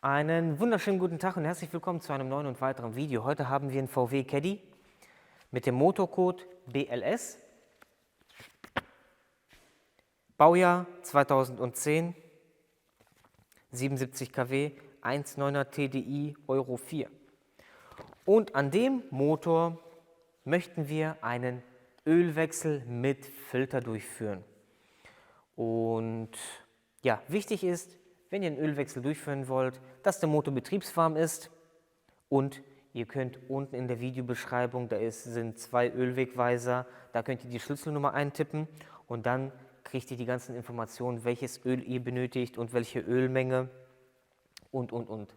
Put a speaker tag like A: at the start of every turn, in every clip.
A: Einen wunderschönen guten Tag und herzlich willkommen zu einem neuen und weiteren Video. Heute haben wir einen VW Caddy mit dem Motorcode BLS, Baujahr 2010, 77 kW, 1,9er TDI Euro 4. Und an dem Motor möchten wir einen Ölwechsel mit Filter durchführen. Und ja, wichtig ist, wenn ihr einen Ölwechsel durchführen wollt, dass der Motor betriebswarm ist und ihr könnt unten in der Videobeschreibung, sind 2 Ölwegweiser, da könnt ihr die Schlüsselnummer eintippen und dann kriegt ihr die ganzen Informationen, welches Öl ihr benötigt und welche Ölmenge und.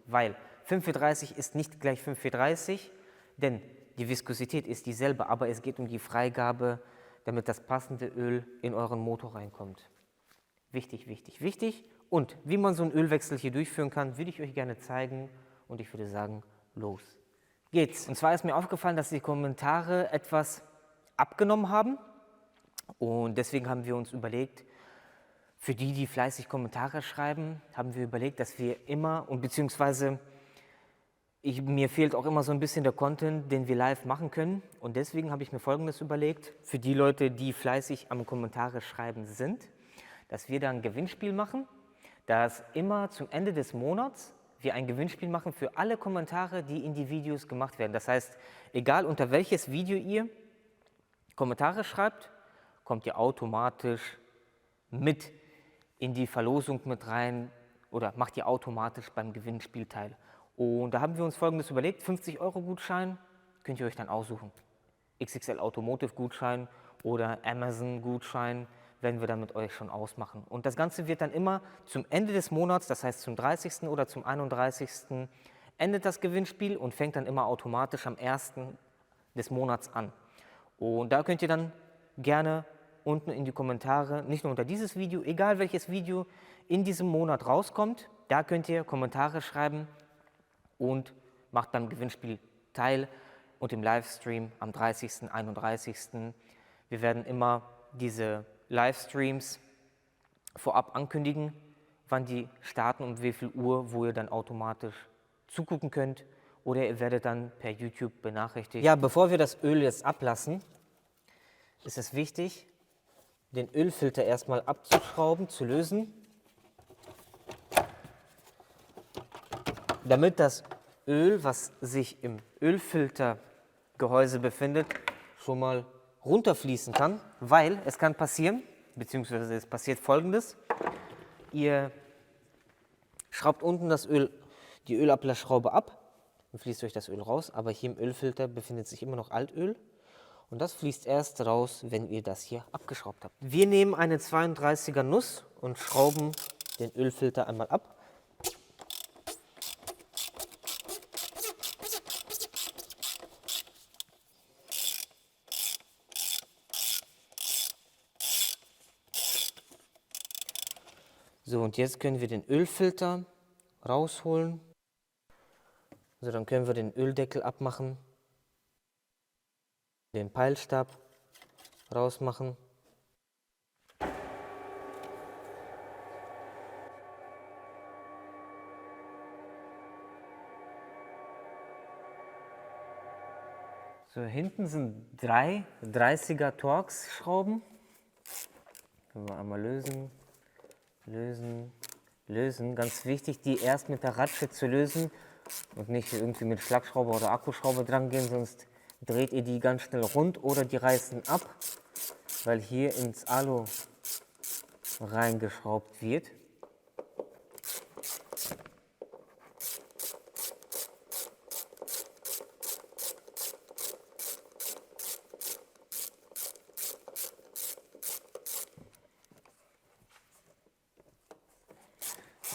A: Weil 5,430 ist nicht gleich 5,430, denn die Viskosität ist dieselbe, aber es geht um die Freigabe, damit das passende Öl in euren Motor reinkommt. Wichtig, wichtig, wichtig. Und wie man so einen Ölwechsel hier durchführen kann, würde ich euch gerne zeigen. Und ich würde sagen, los geht's. Und zwar ist mir aufgefallen, dass die Kommentare etwas abgenommen haben. Und deswegen haben wir uns überlegt, für die, die fleißig Kommentare schreiben, haben wir überlegt, dass wir immer, und beziehungsweise mir fehlt auch immer so ein bisschen der Content, den wir live machen können. Und deswegen habe ich mir Folgendes überlegt, für die Leute, die fleißig am Kommentare schreiben sind, dass wir da ein Gewinnspiel machen, dass immer zum Ende des Monats wir ein Gewinnspiel machen für alle Kommentare, die in die Videos gemacht werden. Das heißt, egal unter welches Video ihr Kommentare schreibt, kommt ihr automatisch mit in die Verlosung mit rein oder macht ihr automatisch beim Gewinnspiel teil. Und da haben wir uns Folgendes überlegt, 50 € Gutschein könnt ihr euch dann aussuchen. XXL Automotive Gutschein oder Amazon Gutschein werden wir dann mit euch schon ausmachen. Und das Ganze wird dann immer zum Ende des Monats, das heißt zum 30. oder zum 31. endet das Gewinnspiel und fängt dann immer automatisch am 1. des Monats an. Und da könnt ihr dann gerne unten in die Kommentare, nicht nur unter dieses Video, egal welches Video in diesem Monat rauskommt, da könnt ihr Kommentare schreiben und macht beim Gewinnspiel teil und im Livestream am 30., 31. Wir werden immer diese Livestreams vorab ankündigen, wann die starten und wie viel Uhr, wo ihr dann automatisch zugucken könnt oder ihr werdet dann per YouTube benachrichtigt. Ja, bevor wir das Öl jetzt ablassen, ist es wichtig, den Ölfilter erstmal abzuschrauben, zu lösen, damit das Öl, was sich im Ölfiltergehäuse befindet, schon mal runterfließen kann, weil es kann passieren, beziehungsweise es passiert Folgendes: Ihr schraubt unten die Ölablassschraube ab, dann fließt euch das Öl raus, aber hier im Ölfilter befindet sich immer noch Altöl und das fließt erst raus, wenn ihr das hier abgeschraubt habt. Wir nehmen eine 32er Nuss und schrauben den Ölfilter einmal ab. So, und jetzt können wir den Ölfilter rausholen. So, dann können wir den Öldeckel abmachen, den Peilstab rausmachen. So, hinten sind 3 30er Torx Schrauben. Können wir einmal lösen. Lösen. Ganz wichtig, die erst mit der Ratsche zu lösen und nicht irgendwie mit Schlagschraube oder Akkuschraube dran gehen, sonst dreht ihr die ganz schnell rund oder die reißen ab, weil hier ins Alu reingeschraubt wird.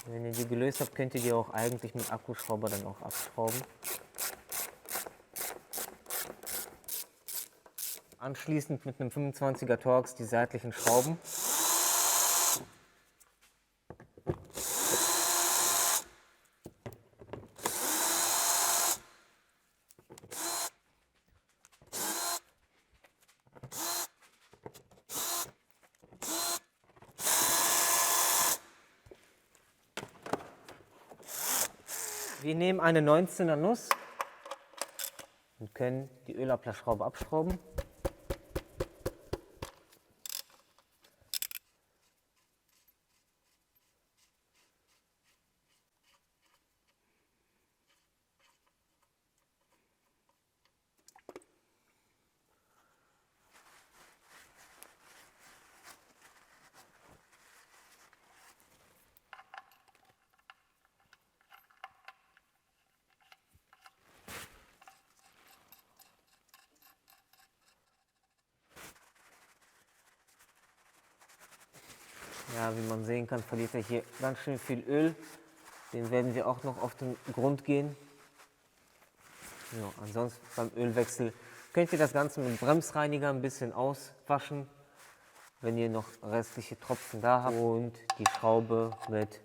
A: Wenn ihr die gelöst habt, könnt ihr die auch eigentlich mit Akkuschrauber dann auch abschrauben. Anschließend mit einem 25er Torx die seitlichen Schrauben. Wir nehmen eine 19er Nuss und können die Ölablassschraube abschrauben. Ja, wie man sehen kann, verliert er hier ganz schön viel Öl. Den werden wir auch noch auf den Grund gehen. Ja, ansonsten beim Ölwechsel könnt ihr das Ganze mit Bremsreiniger ein bisschen auswaschen, wenn ihr noch restliche Tropfen da habt. Und die Schraube mit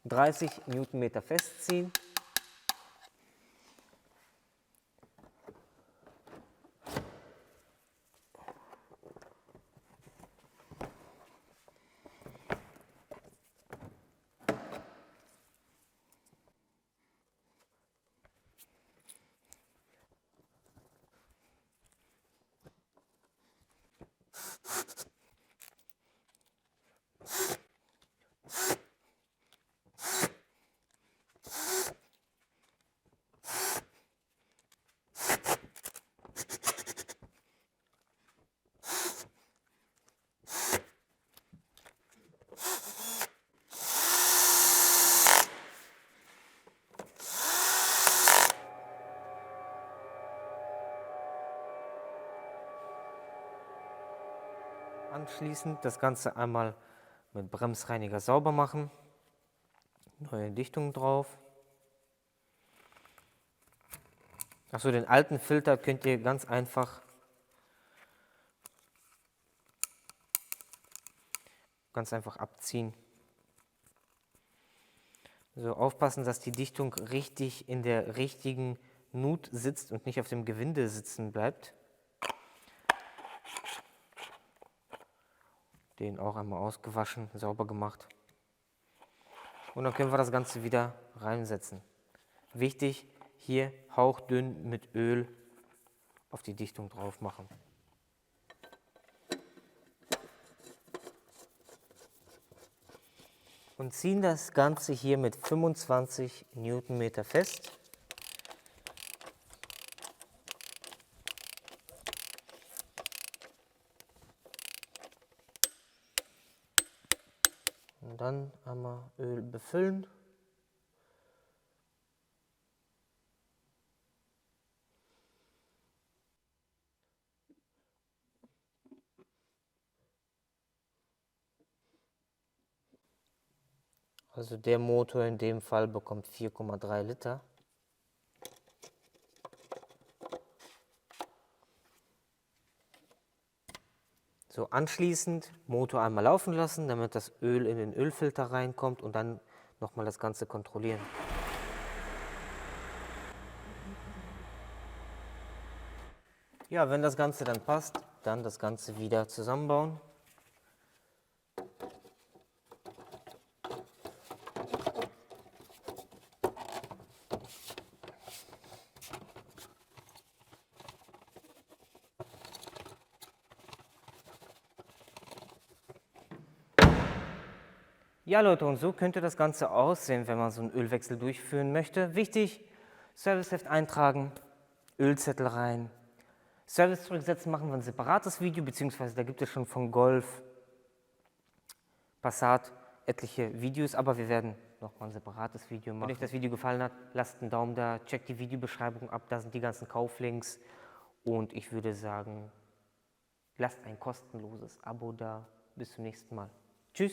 A: 30 Newtonmeter festziehen. Anschließend das Ganze einmal mit Bremsreiniger sauber machen. Neue Dichtung drauf. Achso, den alten Filter könnt ihr ganz einfach abziehen. So, aufpassen, dass die Dichtung richtig in der richtigen Nut sitzt und nicht auf dem Gewinde sitzen bleibt. Den auch einmal ausgewaschen, sauber gemacht. Und dann können wir das Ganze wieder reinsetzen. Wichtig, hier hauchdünn mit Öl auf die Dichtung drauf machen. Und ziehen das Ganze hier mit 25 Newtonmeter fest. Und dann einmal Öl befüllen. Also der Motor in dem Fall bekommt 4,3 Liter. So, anschließend Motor einmal laufen lassen, damit das Öl in den Ölfilter reinkommt und dann nochmal das Ganze kontrollieren. Ja, wenn das Ganze dann passt, dann das Ganze wieder zusammenbauen. Ja Leute, und so könnte das Ganze aussehen, wenn man so einen Ölwechsel durchführen möchte. Wichtig, Serviceheft eintragen, Ölzettel rein, Service zurücksetzen, machen wir ein separates Video, beziehungsweise da gibt es schon von Golf, Passat etliche Videos, aber wir werden nochmal ein separates Video machen. Wenn euch das Video gefallen hat, lasst einen Daumen da, checkt die Videobeschreibung ab, da sind die ganzen Kauflinks und ich würde sagen, lasst ein kostenloses Abo da. Bis zum nächsten Mal. Tschüss!